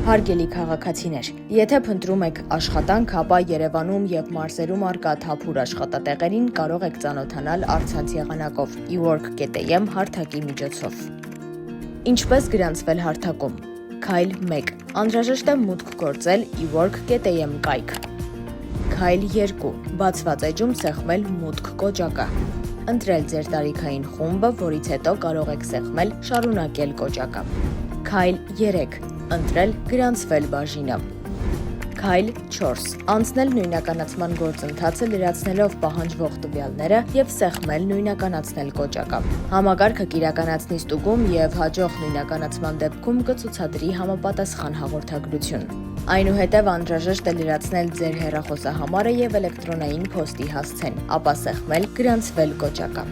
Հարգելի քաղաքացիներ, եթե փնտրում եք աշխատանք, ապա Երևանում եւ մարզերում արկա թափուր աշխատատեղերին կարող եք ծանոթանալ առցանց եղանակով ework.am հարթակի միջոցով։ Ինչպես գրանցվել հարթակում։ Քայլ 1. Անհրաժեշտ է մուտք գործել ework.am կայք։ Քայլ 2. Բացված էջում սեղմել մուտք կոճակը։ Ընտրել ձեր տարիքային խումբը, որից հետո կարող եք սեղմել շարունակել կոճակը։ Քայլ 3. Ընտրել գրանցվել բաժինը։ Քայլ 4. Անցնել նույնականացման գործընթացը լրացնելով պահանջվող տվյալները եւ սեղմել նույնականացնել կոճակը։ Համակարգը կիրականացնի ստուգում եւ հաջող նույնականացման դեպքում կցուցադրի համապատասխան հաղորդագրություն։ Այնուհետև անհրաժեշտ է լրացնել ձեր հեռախոսահամարը եւ էլեկտրոնային փոստի հասցեն, ապա սեղմել գրանցվել կոճակը։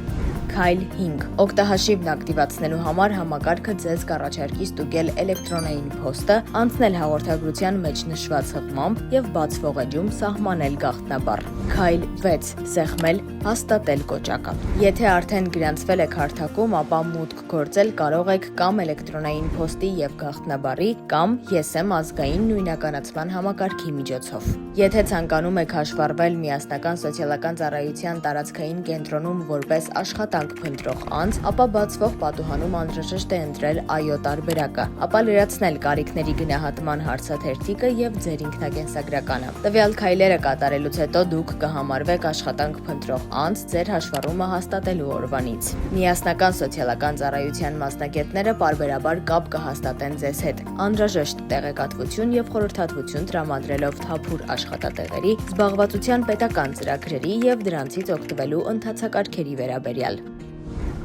Քայլ 5. Օգտահաշիվն ակտիվացնելու համար համակարգը ձեզ կառաջարկի ստուգել էլեկտրոնային փոստը, անցնել հաղորդագրության մեջ նշված հղմամբ եւ բացվող էջում սահմանել գաղտնաբառ։ Քայլ 6. Սեղմել հաստատել կոճակը։ Եթե արդեն գրանցվել եք հարթակում, ապա մուտք գործել կարող եք կամ էլեկտրոնային փոստի եւ գաղտնաբառի, կամ ԵՍՄ ազգային նույնականացման համակարգի միջոցով։ Եթե ցանկանում եք հաշվառվել միասնական սոցիալական ծառայության տարածքային կենտրոնում որպես աշխատանք փնտրող անձ, ապա բացվող պատուհանում անհրաժեշտ է ընտրել այո տարբերակը, ապա լրացնել կարիքների գնահատման հարցաթերթիկը եւ ձեր ինքնակենսագրականը։ Տվյալ քայլերը կատարելուց հետո դուք կհամարվեք աշխատանք փնտրող անձ ձեր հաշվառումը հաստատելու օրվանից։ Միասնական սոցիալական ծառայության մասնագետները պարբերաբար կապ կհաստատեն ձեզ հետ, անհրաժեշտ տեղեկատվություն եւ խորհրդատվություն տրամադրելով թափուր աշխատատեղերի, զբաղվածության պետական ծրագրերի եւ դրանցից օգտվելու ընթացակարգերի վերաբերյալ։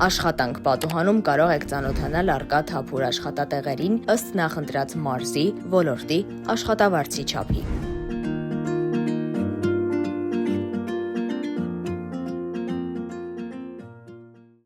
Աշխատանք պատուհանում կարող եք ծանոթանալ առկա թափուր աշխատատեղերին ըստ նախընտրած մարզի, ոլորտի, աշխատավարձի չափի։